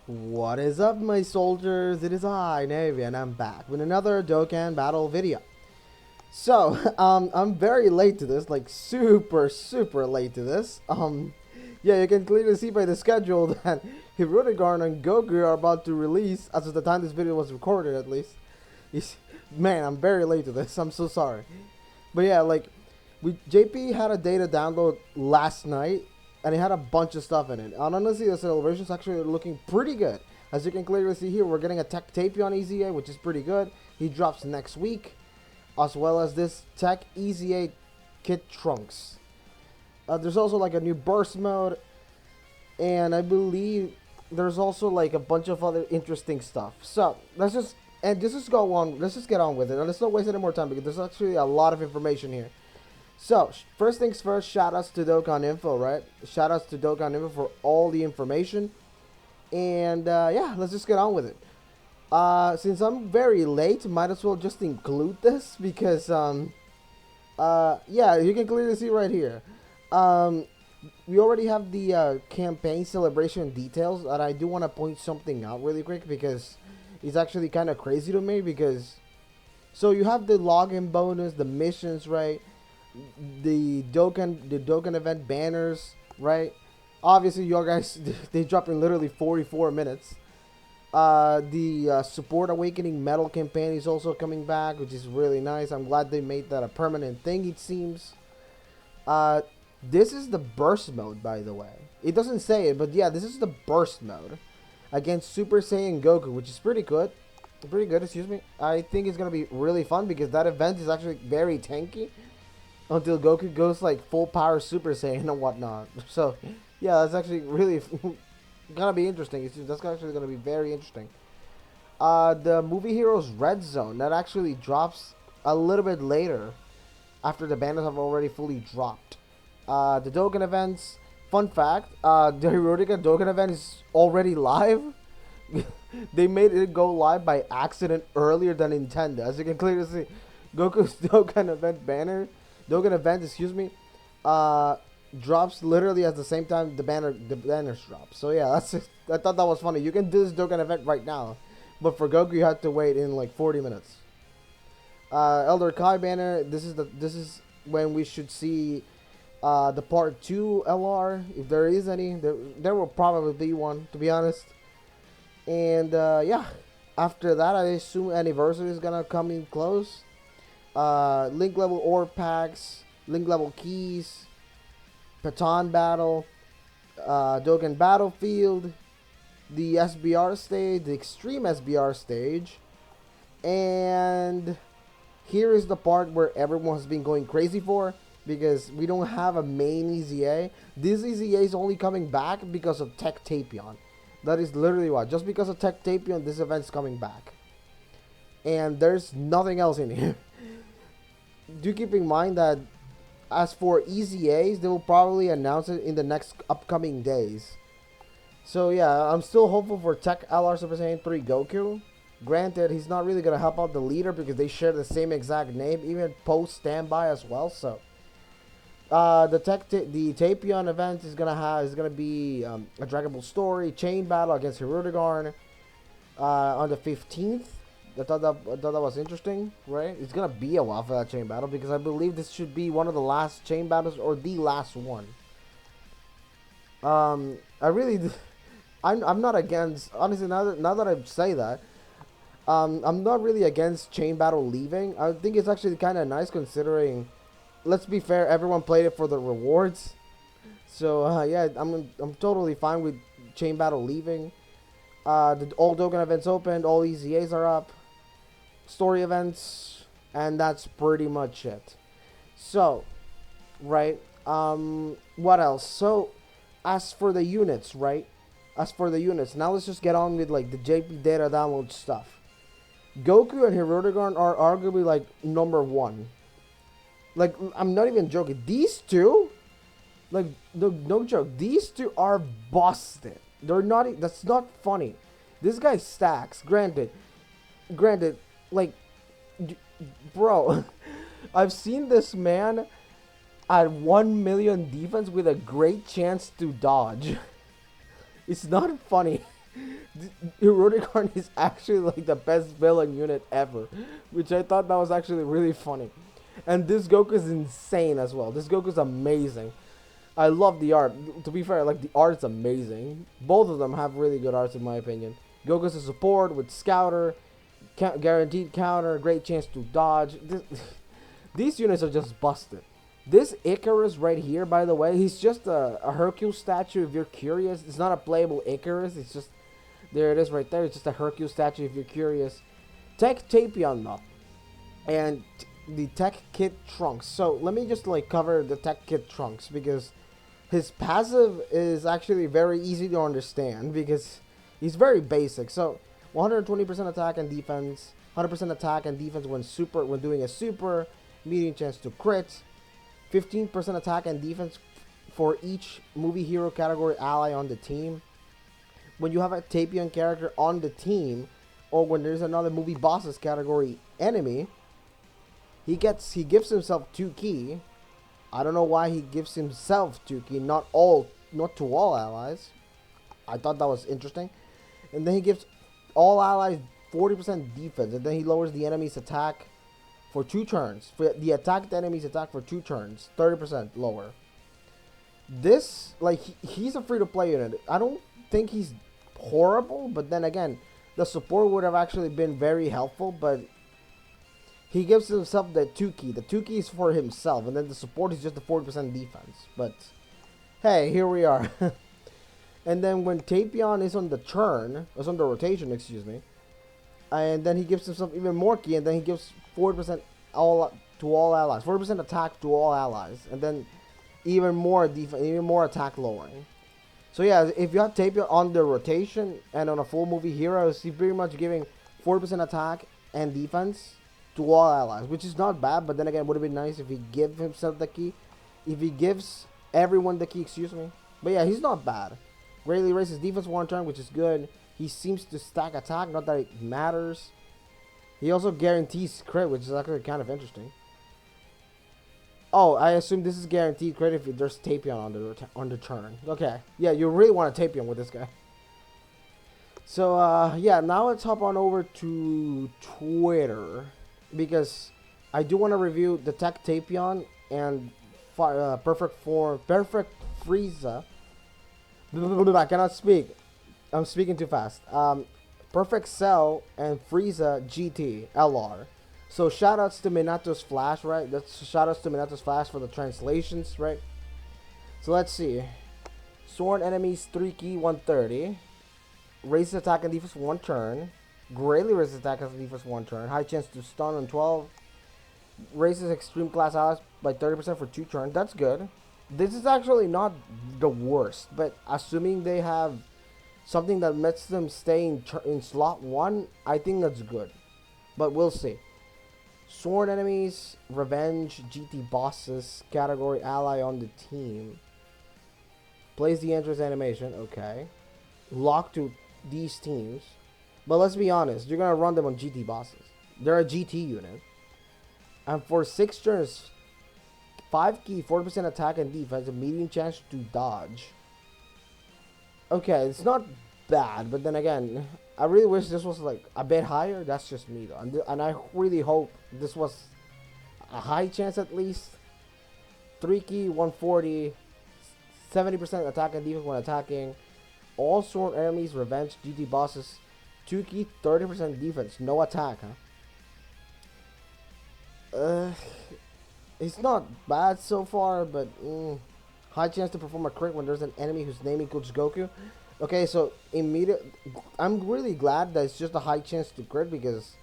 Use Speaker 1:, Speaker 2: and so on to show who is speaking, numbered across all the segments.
Speaker 1: What is up, my soldiers? It is I, Navy, and I'm back with another Dokkan battle video. So, I'm very late to this, like super late to this. Yeah, you can clearly see by the schedule that Hirudegarn and Goku are about to release, as of the time this video was recorded at least. Man, I'm very late to this, I'm so sorry. But yeah, like, JP had a data download last night, and it had a bunch of stuff in it. And honestly, the celebration's actually looking pretty good. As you can clearly see here, we're getting a Tech Tapion EZA, which is pretty good. He drops next week, as well as this Tech EZA Kit Trunks. There's also like a new burst mode, and I believe there's also like a bunch of other interesting stuff. So let's just go on. Let's just get on with it, and let's not waste any more time because there's actually a lot of information here. So, first things first, shoutouts to Dokkan Info, right? Shoutouts to Dokkan Info for all the information. And, yeah, let's just get on with it. Since I'm very late, might as well just include this because, yeah, you can clearly see right here. We already have the campaign celebration details, and I do want to point something out really quick because it's actually kind of crazy to me because, so you have the login bonus, the missions, right? The Dokkan event banners, right? Obviously, your guys they drop in literally 44 minutes. The support awakening medal campaign is also coming back, which is really nice. I'm glad they made that a permanent thing. It seems. This is the burst mode, by the way. It doesn't say it, but yeah, this is the burst mode against Super Saiyan Goku, which is pretty good. Pretty good, excuse me. I think it's gonna be really fun because that event is actually very tanky until Goku goes like full power Super Saiyan and whatnot. So, yeah, that's actually really gonna be interesting. That's actually gonna be very interesting. The Movie Heroes Red Zone that actually drops a little bit later after the banners have already fully dropped. The Dokkan events. Fun fact: the Hirudegarn Dokkan event is already live. They made it go live by accident earlier than intended, as you can clearly see. Goku's Dokkan event, excuse me, drops literally at the same time the banners drop. So yeah, I thought that was funny. You can do this Dokkan event right now, but for Goku you have to wait in like 40 minutes. Elder Kai banner. This is when we should see the part 2 LR, if there is any. There will probably be one, to be honest. And yeah, after that I assume anniversary is gonna come in close. Link level ore packs, link level keys, Patan battle, Dokkan battlefield, the SBR stage, the extreme SBR stage, and here is the part where everyone has been going crazy for because we don't have a main EZA. This EZA is only coming back because of Tech Tapion. That is literally why. Just because of Tech Tapion, this event's coming back. And there's nothing else in here. Do keep in mind that as for EZAs, they will probably announce it in the next upcoming days. So yeah, I'm still hopeful for Tech LR Super Saiyan 3 Goku. Granted, he's not really gonna help out the leader because they share the same exact name, even post standby as well. So the Tapion event is gonna be a Dragon Ball story chain battle against Hirudegarn on the 15th. I thought that was interesting, right? It's gonna be a while for that chain battle because I believe this should be one of the last chain battles or the last one. I'm not against, honestly, now that I say that, I'm not really against chain battle leaving. I think it's actually kind of nice considering, let's be fair, everyone played it for the rewards. So yeah, I'm totally fine with chain battle leaving. All Dokkan events opened, all EZAs are up, story events, and that's pretty much it. So, right, what else? So, as for the units, now let's just get on with like the JP data download stuff. Goku and Hirudegarn are arguably like number 1. Like, I'm not even joking. These two, like, no joke, these two are busted. They're not, that's not funny. This guy stacks, granted, like, bro, I've seen this man at 1 million defense with a great chance to dodge. It's not funny. Eroticon is actually like the best villain unit ever, which I thought that was actually really funny. And this Goku is insane as well. This Goku is amazing. I love the art. To be fair, like the art's amazing. Both of them have really good arts in my opinion. Goku's a support with Scouter, guaranteed counter, great chance to dodge. These units are just busted. This Icarus right here, by the way, he's just a Hercules statue if you're curious. It's not a playable Icarus. It's just, there it is right there. It's just a Hercules statue if you're curious. Tech Tapion up. And the Tech Kit Trunks. So let me just like cover the Tech Kit Trunks because his passive is actually very easy to understand because he's very basic. So 120% attack and defense, 100% attack and defense when doing a super, medium chance to crit, 15% attack and defense for each movie hero category ally on the team. When you have a Tapion character on the team, or when there's another movie bosses category enemy, he gives himself 2 ki. I don't know why he gives himself 2 ki, not to all allies. I thought that was interesting. And then he gives all allies 40% defense, and then he lowers the enemy's attack for 2 turns. For the attacked enemy's attack for 2 turns, 30% lower. This, like, he's a free-to-play unit. I don't think he's horrible, but then again, the support would have actually been very helpful, but he gives himself the 2 ki. The 2 ki is for himself, and then the support is just the 40% defense. But, hey, here we are. And then when Tapion is on the rotation, excuse me, and then he gives himself even more ki, and then he gives 40% to all allies, 40% attack to all allies, and then even more defense, even more attack lowering. So yeah, if you have Tapion on the rotation and on a full movie hero, he's pretty much giving 40% attack and defense to all allies, which is not bad. But then again, it would have been nice if he give himself the ki, if he gives everyone the ki, excuse me. But yeah, he's not bad. Greatly raises defense 1 turn, which is good. He seems to stack attack, not that it matters. He also guarantees crit, which is actually kind of interesting. Oh, I assume this is guaranteed crit if there's Tapion on the turn. Okay, yeah, you really want a Tapion with this guy. So, yeah, now let's hop on over to Twitter, because I do want to review the Tech Tapion and Perfect Frieza. I cannot speak. I'm speaking too fast. Perfect Cell and Frieza GT LR. So shoutouts to Minato's Flash, right? That's shoutouts to Minato's Flash for the translations, right? So let's see. Sword enemies 3 ki 130. Raises attack and defense 1 turn. Greatly raises attack and defense 1 turn. High chance to stun on 12. Raises extreme class allies by 30% for 2 turns. That's good. This is actually not the worst, but assuming they have something that lets them stay in slot 1, I think that's good. But we'll see. Sword enemies, revenge, GT bosses, category ally on the team. Plays the entrance animation, okay. Lock to these teams. But let's be honest, you're going to run them on GT bosses. They're a GT unit. And for 6 turns, 5 ki, 40% attack and defense, a medium chance to dodge. Okay, it's not bad, but then again, I really wish this was like a bit higher. That's just me though, and I really hope this was a high chance at least. 3 ki, 140, 70% attack and defense when attacking. All sword enemies, revenge, GT bosses, 2 ki, 30% defense, no attack, huh? It's not bad so far, but high chance to perform a crit when there's an enemy whose name equals Goku. Okay, so I'm really glad that it's just a high chance to crit because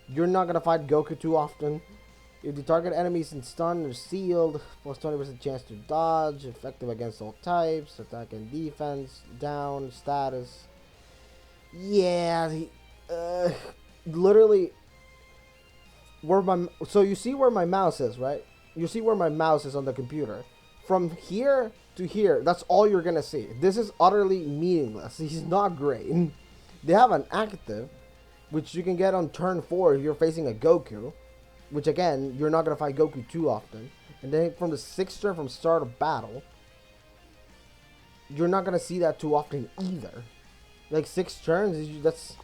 Speaker 1: you're not gonna fight Goku too often. If the target enemy is in stun or sealed, plus 20% chance to dodge, effective against all types, attack and defense, down, status. Yeah, literally. So you see where my mouse is, right? You see where my mouse is on the computer. From here to here, that's all you're gonna see. This is utterly meaningless. He's not great. They have an active, which you can get on turn 4 if you're facing a Goku, which again, you're not gonna fight Goku too often. And then from the 6th turn from start of battle, you're not gonna see that too often either. Like 6 turns, that's,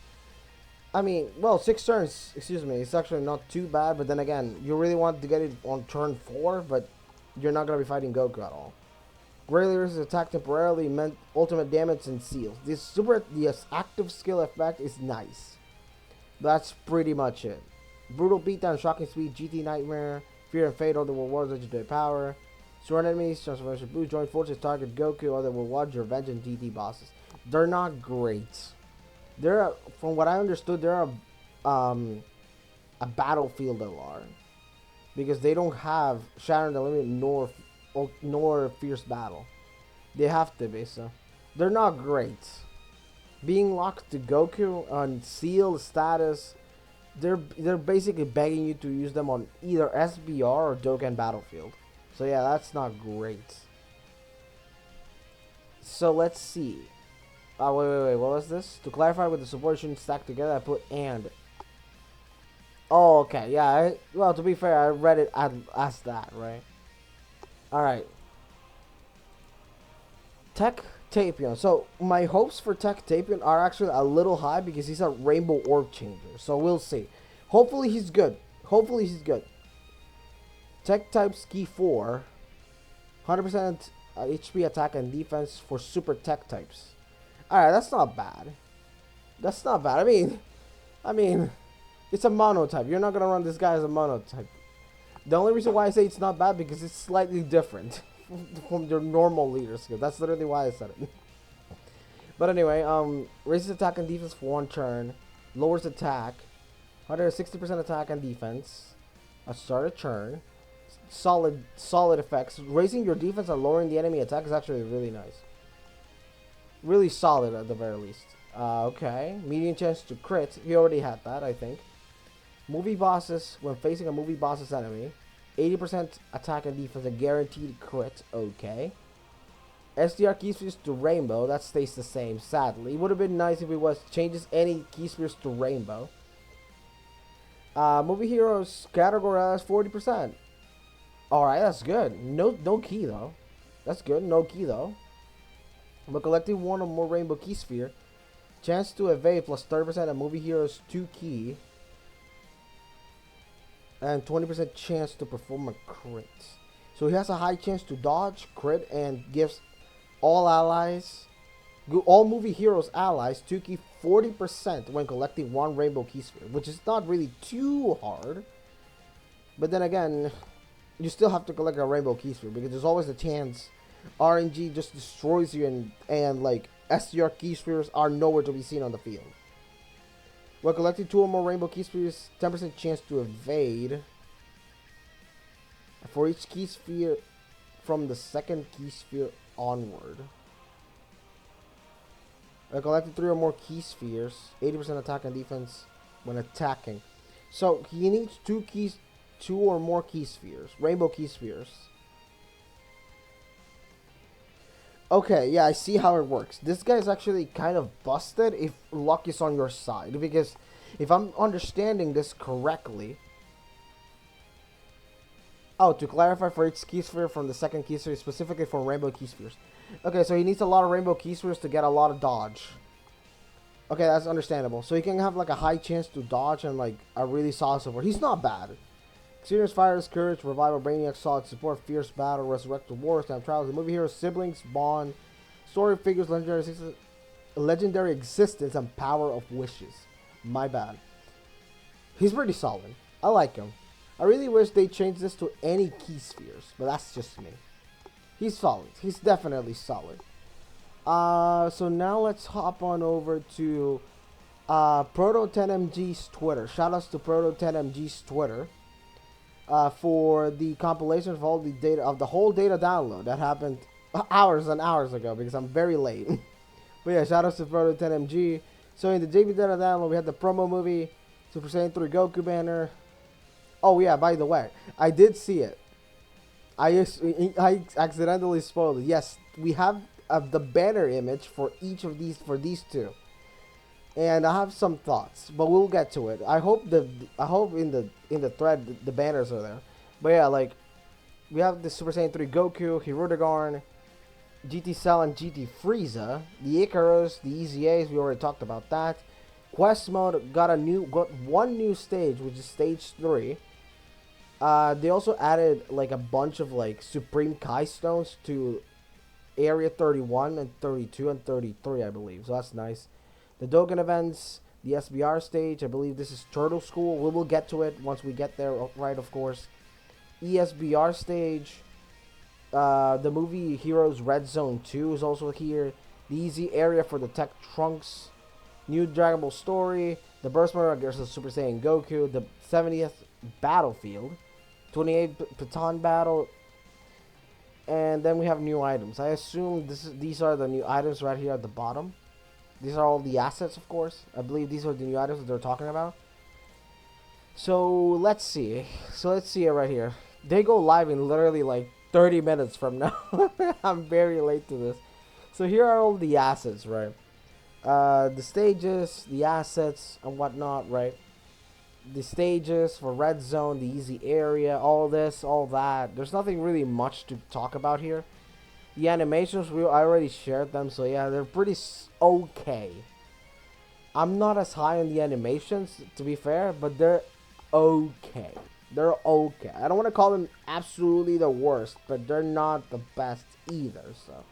Speaker 1: I mean, well, 6 turns, excuse me, it's actually not too bad, but then again, you really want to get it on turn 4, but you're not going to be fighting Goku at all. Regulars attack temporarily, meant ultimate damage and seals. This active skill effect is nice. That's pretty much it. Brutal beatdown, shocking speed, GT nightmare, fear and fate, other rewards, legendary power. Surround enemies, transformation boost, join forces, target Goku, other rewards, revenge, and GT bosses. They're not great. They're, from what I understood, they're a battlefield LR. Because they don't have Shatter the Limit nor Fierce Battle. They have to be, so. They're not great. Being locked to Goku on Seal status, they're basically begging you to use them on either SBR or Dokkan Battlefield. So yeah, that's not great. So let's see. Wait, what was this? To clarify with the support shouldn't stack together, I put and. Oh, okay, yeah, well, to be fair, I read it as that, right? Alright. Tech Tapion. So, my hopes for Tech Tapion are actually a little high because he's a Rainbow Orb Changer. So, we'll see. Hopefully, he's good. Tech type Ski 4. 100% HP attack and defense for super tech types. Alright, that's not bad. I mean, it's a mono type. You're not going to run this guy as a mono type. The only reason why I say it's not bad because it's slightly different from your normal leader skill. That's literally why I said it. But anyway, raises attack and defense for 1 turn. Lowers attack. 160% attack and defense. A start a turn. Solid effects. Raising your defense and lowering the enemy attack is actually really nice. Really solid at the very least. Okay. Medium chance to crit. He already had that, I think. Movie bosses, when facing a movie boss's enemy. 80% attack and defense, a guaranteed crit. Okay. SDR keyspheres to rainbow. That stays the same, sadly. It would have been nice if it was changes any keyspheres to rainbow. Movie heroes categorized 40%. Alright, that's good. No key though. That's good. No key though. But collecting 1 or more rainbow key sphere. Chance to evade plus 30% of movie heroes 2 key. And 20% chance to perform a crit. So he has a high chance to dodge, crit, and gives all movie heroes allies 2 key 40% when collecting 1 rainbow key sphere. Which is not really too hard. But then again, you still have to collect a rainbow key sphere because there's always a chance RNG just destroys you and like SDR key spheres are nowhere to be seen on the field. When collecting 2 or more rainbow key spheres, 10% chance to evade. For each key sphere from the second key sphere onward. When collecting 3 or more key spheres, 80% attack and defense when attacking. So he needs 2 or more key spheres, rainbow key spheres. Okay, yeah, I see how it works. This guy's actually kind of busted if luck is on your side. Because if I'm understanding this correctly... Oh, to clarify, for each key sphere from the second key sphere, specifically for rainbow key spheres. Okay, so he needs a lot of rainbow key spheres to get a lot of dodge. Okay, that's understandable. So he can have like a high chance to dodge and like a really solid support. He's not bad. Serious Fires, Courage, Revival, Brainiac, Solid Support, Fierce Battle, Resurrect, Wars, Time Trials, the movie heroes, Siblings, Bond, Story Figures, Legendary Existence, and Power of Wishes. My bad. He's pretty solid. I like him. I really wish they changed this to any key spheres, but that's just me. He's solid. He's definitely solid. So now let's hop on over to Proto10MG's Twitter. Shoutouts to Proto10MG's Twitter. For the compilation of all the data of the whole data download that happened hours and hours ago because I'm very late. But yeah, shout out to Proto10MG. So in the JB data download, we had the promo movie, Super Saiyan 3 Goku banner. Oh yeah, by the way, I did see it. I accidentally spoiled it. Yes, we have the banner image for each of these two. And I have some thoughts, but we'll get to it. I hope in the thread the banners are there. But yeah, like we have the Super Saiyan 3 Goku, Hirudegarn, GT Cell and GT Frieza. The Icarus, the Easy A's, we already talked about that. Quest mode got one new stage, which is stage 3. They also added like a bunch of like Supreme Kai stones to Area 31 and 32 and 33, I believe. So that's nice. The Dokkan events, the SBR stage, I believe this is Turtle School. We will get to it once we get there, right, of course. ESBR stage. The movie Heroes Red Zone 2 is also here. The easy area for the Tech Trunks. New Dragon Ball story. The Burst Mode versus Super Saiyan Goku. The 70th Battlefield. 28th Baton Battle. And then we have new items. I assume these are the new items right here at the bottom. These are all the assets, of course. I believe these are the new items that they're talking about. So let's see. Let's see it right here. They go live in literally like 30 minutes from now. I'm very late to this. So here are all the assets, right? The stages, the assets, and whatnot, right? The stages for Red Zone, the easy area, all this, all that. There's nothing really much to talk about here. The animations, I already shared them, so yeah, they're pretty okay. I'm not as high on the animations, to be fair, but they're okay. They're okay. I don't want to call them absolutely the worst, but they're not the best either, so.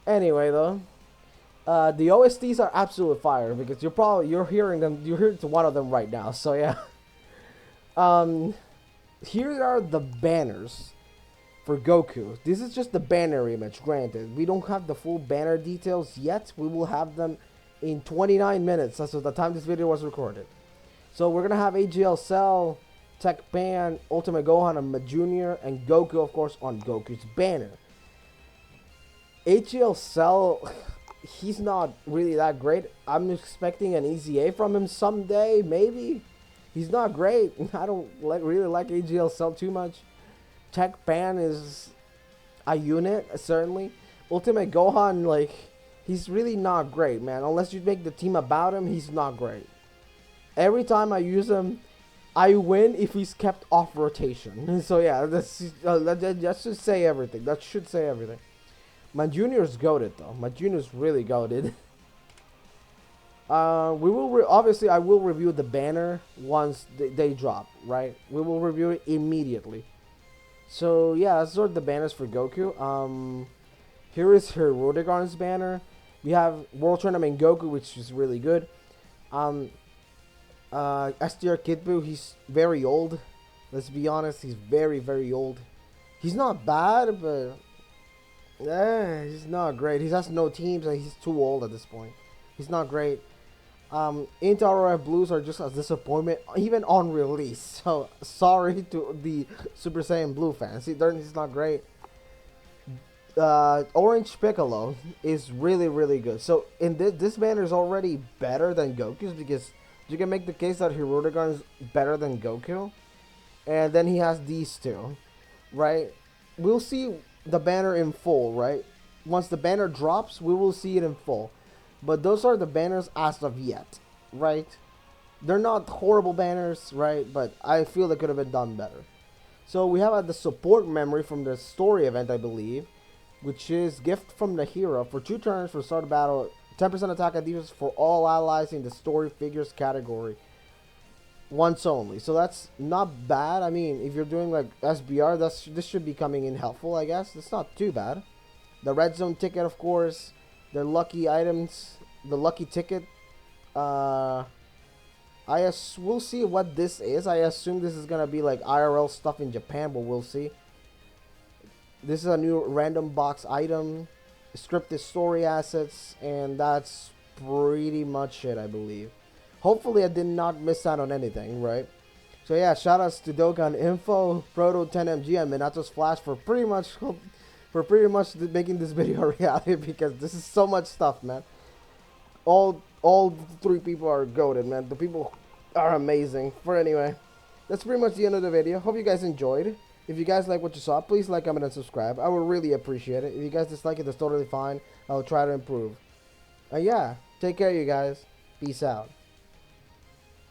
Speaker 1: Anyway, though. The OSTs are absolute fire because you're hearing them. You're hearing to one of them right now. So yeah. Here are the banners for Goku. This is just the banner image. Granted, we don't have the full banner details yet. We will have them in 29 minutes. That's the time this video was recorded. So we're gonna have AGL Cell, Tech Pan, Ultimate Gohan on Junior, and Goku, of course, on Goku's banner. AGL Cell. He's not really that great. I'm expecting an easy A from him someday, maybe. He's not great. I don't really like AGL Cell too much. Tech Pan is a unit, certainly. Ultimate Gohan, like, he's really not great, man. Unless you make the team about him, he's not great. Every time I use him, I win if he's kept off rotation. So yeah, that should say everything. That should say everything. My junior's goated though. My junior's really goated. Obviously I will review the banner once they drop, right? We will review it immediately. So yeah, that's sort of the banners for Goku. Here is Hirudegarn's banner. We have World Tournament Goku, which is really good. STR Kid Buu, he's very old. Let's be honest, he's very, very old. He's not bad, but he's not great. He has no teams and he's too old at this point. He's not great. Inter RF Blues are just a disappointment, even on release. So sorry to the Super Saiyan Blue fans. He's not great. Orange Piccolo is really, really good. So in this banner is already better than Goku's because you can make the case that Hirudegarn is better than Goku. And then he has these two, right? We'll see the banner in full, right? Once the banner drops, we will see it in full. But those are the banners as of yet, right? They're not horrible banners, right? But I feel they could have been done better. So we have the support memory from the story event, I believe, which is gift from the hero for 2 turns for start of battle, 10% attack and defense for all allies in the story figures category. Once only. So that's not bad. I mean, if you're doing like SBR, this should be coming in helpful, I guess. It's not too bad. The red zone ticket, of course. The lucky items. The lucky ticket. We'll see what this is. I assume this is gonna be like IRL stuff in Japan, but we'll see. This is a new random box item. Scripted story assets. And that's pretty much it, I believe. Hopefully I did not miss out on anything, right? So yeah, shoutouts to Dokkan Info, Proto 10MG, and Minato's Flash for pretty much making this video a reality because this is so much stuff, man. All 3 people are goated, man. The people are amazing. For anyway, that's pretty much the end of the video. Hope you guys enjoyed. If you guys like what you saw, please like, comment, and subscribe. I would really appreciate it. If you guys dislike it, that's totally fine. I'll try to improve. Yeah, take care, you guys. Peace out.